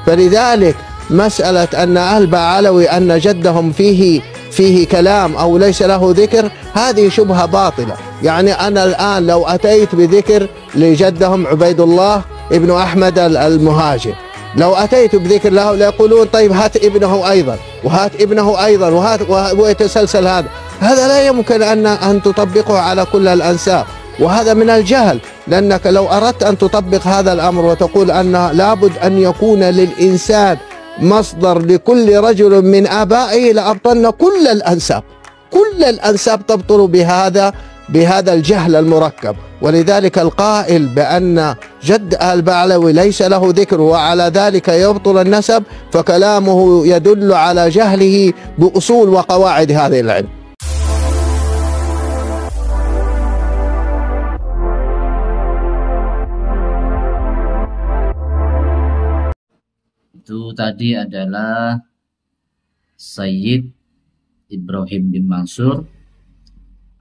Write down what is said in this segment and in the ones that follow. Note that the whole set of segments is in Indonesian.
فلذلك مسألة أن أهل بعلوي أن جدهم فيه كلام أو ليس له ذكر، هذه شبهة باطلة. يعني أنا الآن لو أتيت بذكر لجدهم عبيد الله ابن أحمد المهاجر، لو أتيت بذكر له ليقولون طيب هات ابنه أيضا وهات ابنه أيضا ويتسلسل هذا لا يمكن أن تطبقه على كل الأنساب، وهذا من الجهل. لأنك لو أردت أن تطبق هذا الأمر وتقول أن لابد أن يكون للإنسان مصدر لكل رجل من آبائه لأبطلنا كل الأنساب، كل الأنساب تبطل بهذا الجهل المركب. ولذلك القائل بأن جد البعلوي ليس له ذكر وعلى ذلك يبطل النسب فكلامه يدل على جهله بأصول وقواعد هذه العلم. Itu tadi adalah Sayyid Ibrahim bin Mansur,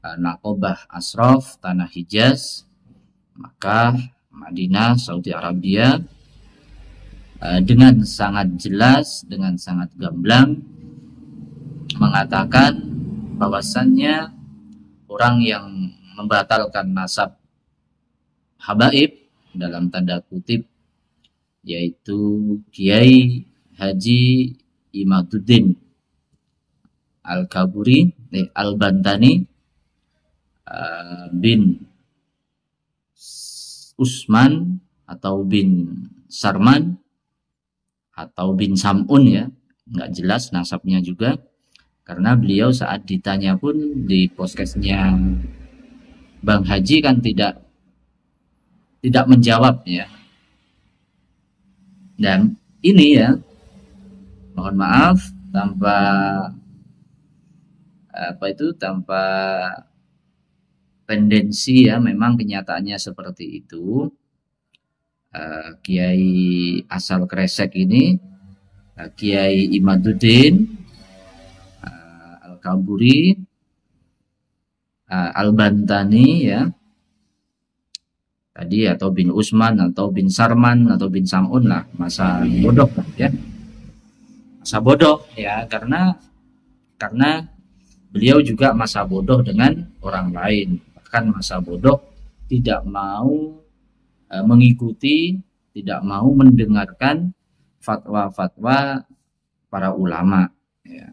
Naqobah Ashraf, Tanah Hijaz, Makkah, Madinah, Saudi Arabia, dengan sangat jelas, dengan sangat gamblang mengatakan bahwasannya orang yang membatalkan nasab habaib dalam tanda kutip yaitu Kiai Haji Imaduddin Al-Kaburi Al-Bantani bin Usman atau bin Sarman atau bin Samun, ya, nggak jelas nasabnya juga, karena beliau saat ditanya pun di podcastnya Bang Haji kan tidak menjawab, ya. Dan ini, ya, mohon maaf tanpa tanpa tendensi, ya, memang kenyataannya seperti itu. Kiai asal Kresek ini, Kiai Imaduddin Al-Kaburi Al-Bantani, ya, tadi, atau bin Usman atau bin Sarman atau bin Samun lah, masa bodoh, ya, masa bodoh, ya, karena beliau juga masa bodoh dengan orang lain, bahkan masa bodoh tidak mau mengikuti, tidak mau mendengarkan fatwa-fatwa para ulama, ya.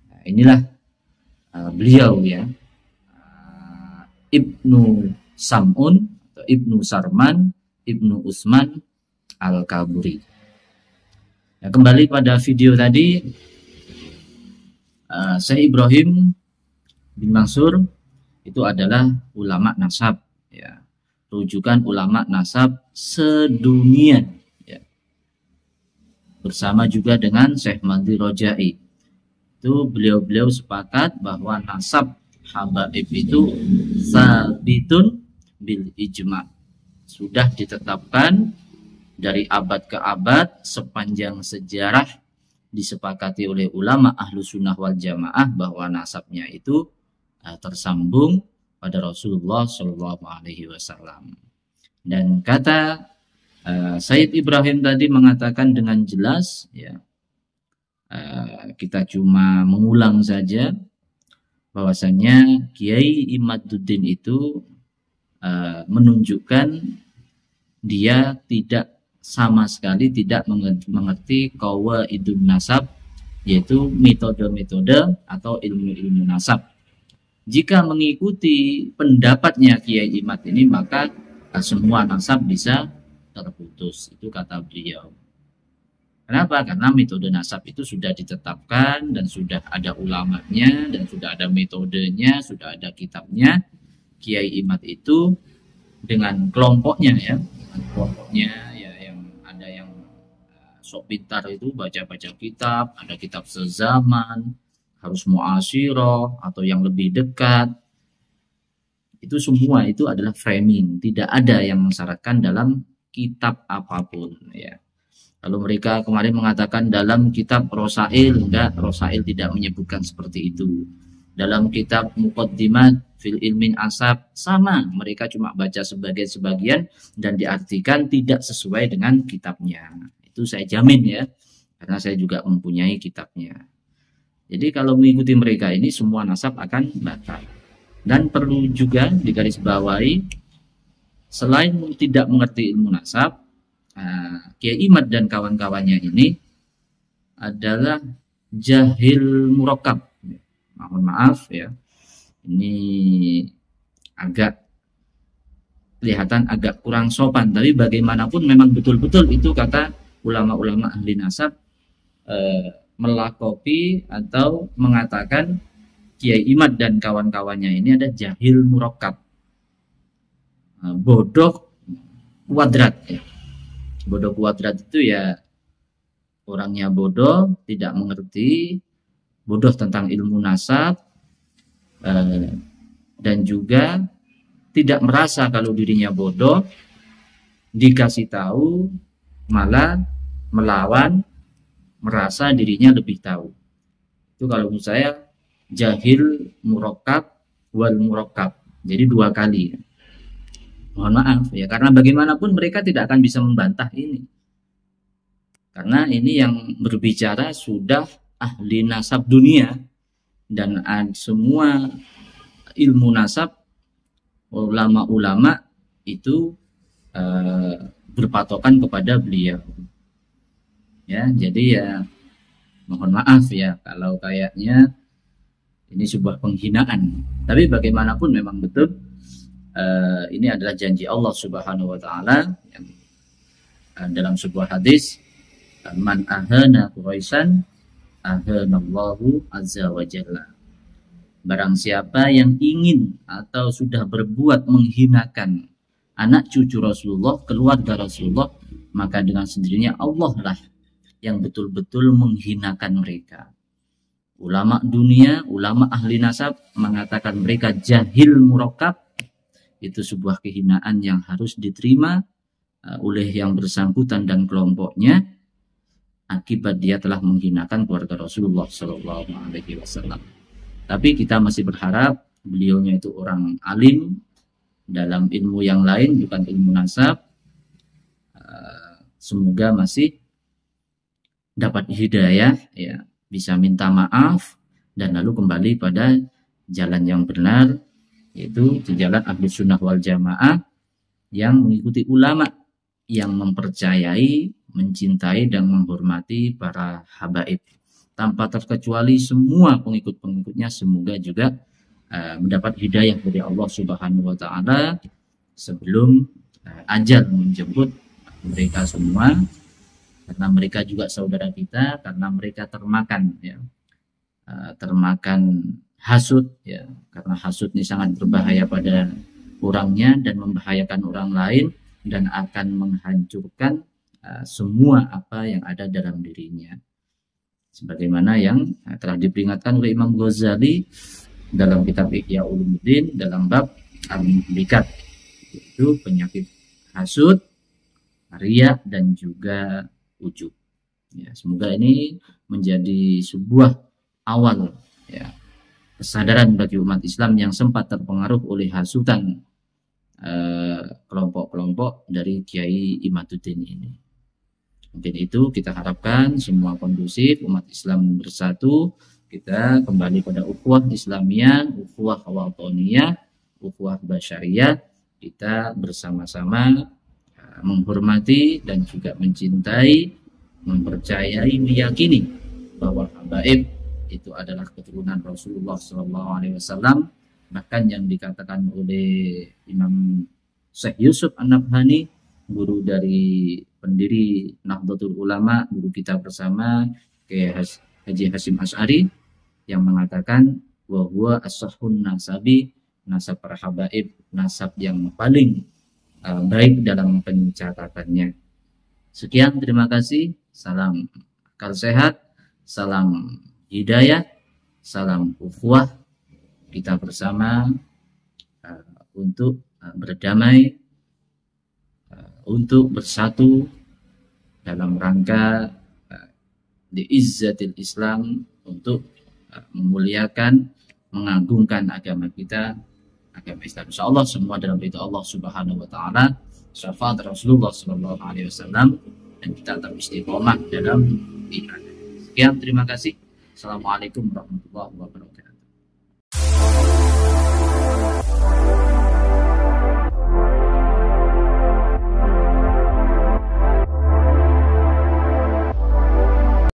Nah, inilah beliau, ya, Ibnu Samun atau Ibnu Sarman Ibnu Usman Al-Kaburi. Nah, kembali pada video tadi, Syekh Ibrahim bin Mansur itu adalah ulama nasab, ya, rujukan ulama nasab sedunia, ya, bersama juga dengan Syekh Madhi Rojai. Itu beliau sepakat bahwa nasab habaib itu sabitun bil ijma, sudah ditetapkan dari abad ke abad sepanjang sejarah, disepakati oleh ulama ahlu sunnah wal jamaah bahwa nasabnya itu tersambung pada Rasulullah Shallallahu Alaihi Wasallam. Dan kata Sayyid Ibrahim tadi mengatakan dengan jelas, ya, kita cuma mengulang saja bahwasanya Kiai Imaduddin itu menunjukkan dia tidak sama sekali tidak mengerti qawaidun nasab, yaitu metode-metode atau ilmu-ilmu nasab. Jika mengikuti pendapatnya Kiai Imad ini, maka semua nasab bisa terputus. Itu kata beliau. Kenapa? Karena metode nasab itu sudah ditetapkan dan sudah ada ulamanya dan sudah ada metodenya, sudah ada kitabnya. Kiai Imad itu dengan kelompoknya, ya, ya, yang ada yang sok pintar itu baca-baca kitab, ada kitab sezaman, harus mu'asyirah atau yang lebih dekat. Itu semua itu adalah framing, tidak ada yang mensyaratkan dalam kitab apapun, ya. Kalau mereka kemarin mengatakan dalam kitab Rosail, enggak, Rosail tidak menyebutkan seperti itu. Dalam kitab Muqaddimat fil ilmin asab, sama, mereka cuma baca sebagian dan diartikan tidak sesuai dengan kitabnya. Itu saya jamin ya, karena saya juga mempunyai kitabnya. Jadi kalau mengikuti mereka ini semua nasab akan batal. Dan perlu juga digarisbawahi, selain tidak mengerti ilmu nasab, Kiai Imad dan kawan-kawannya ini adalah jahil murakkab. Mohon maaf ya, ini agak kelihatan agak kurang sopan, tapi bagaimanapun memang betul-betul itu kata ulama-ulama ahli nasab melakopi atau mengatakan Kiai Imad dan kawan-kawannya ini ada jahil murakkab, bodoh kuadrat ya. Bodoh kuadrat itu ya orangnya bodoh, tidak mengerti, bodoh tentang ilmu nasab, dan juga tidak merasa kalau dirinya bodoh, dikasih tahu malah melawan, merasa dirinya lebih tahu. Itu kalau menurut saya jahil murakkab wal murakkab. Jadi dua kali. Mohon maaf ya, karena bagaimanapun mereka tidak akan bisa membantah ini. Karena ini yang berbicara sudah ahli nasab dunia, dan semua ilmu nasab ulama-ulama itu berpatokan kepada beliau. Ya, jadi ya mohon maaf ya kalau kayaknya ini sebuah penghinaan. Tapi bagaimanapun memang betul ini adalah janji Allah Subhanahu wa taala yang dalam sebuah hadis, man ahana Quraisyan ahanallahu azza wa jalla. Barang siapa yang ingin atau sudah berbuat menghinakan anak cucu Rasulullah, keluarga Rasulullah, maka dengan sendirinya Allah lah yang betul-betul menghinakan mereka. Ulama dunia, ulama ahli nasab mengatakan mereka jahil murakkab. Itu sebuah kehinaan yang harus diterima oleh yang bersangkutan dan kelompoknya, akibat dia telah menghinakan keluarga Rasulullah Shallallahu Alaihi Wasallam. Tapi kita masih berharap beliaunya itu orang alim dalam ilmu yang lain, bukan ilmu nasab. Semoga masih dapat hidayah, ya, bisa minta maaf dan lalu kembali pada jalan yang benar, yaitu jalan ahli sunnah wal jamaah yang mengikuti ulama yang mempercayai, mencintai dan menghormati para habaib tanpa terkecuali. Semua pengikut-pengikutnya semoga juga mendapat hidayah dari Allah Subhanahu wa taala sebelum ajal menjemput mereka semua, karena mereka juga saudara kita, karena mereka termakan ya, termakan hasud ya, karena hasud ini sangat berbahaya pada orangnya dan membahayakan orang lain dan akan menghancurkan semua apa yang ada dalam dirinya, sebagaimana yang telah diperingatkan oleh Imam Ghazali dalam kitab Ihya Ulumuddin dalam bab al-muhlikat, yaitu penyakit hasud, riya dan juga ujub. Ya, semoga ini menjadi sebuah awal ya, kesadaran bagi umat Islam yang sempat terpengaruh oleh hasutan kelompok-kelompok dari Kiai Imaduddin ini. Mungkin itu kita harapkan semua kondusif, umat Islam bersatu, kita kembali pada ukhuwah Islamiyah, ukhuwah watoniyah, ukhuwah basyariyah, kita bersama-sama menghormati dan juga mencintai, mempercayai, meyakini bahwa habaib itu adalah keturunan Rasulullah SAW. Bahkan yang dikatakan oleh Imam Syekh Yusuf An-Nabhani, guru dari pendiri Nahdlatul Ulama, guru kita bersama, Kiai Haji Hasyim Asy'ari, yang mengatakan bahwa as-sahhun nasabi, nasab para habaib, nasab yang paling baik dalam pencatatannya. Sekian, terima kasih. Salam akal sehat, salam hidayah, salam ukhuwah. Kita bersama untuk berdamai, untuk bersatu dalam rangka diizzatil Islam, untuk memuliakan, mengagungkan agama kita, agama Islam. Insyaallah semua dalam ridha Allah Subhanahu wa taala, syafaat Rasulullah sallallahu alaihi wasallam, dan kita tetap istiqomah dalam ibadah. Sekian, terima kasih. Assalamualaikum warahmatullahi wabarakatuh.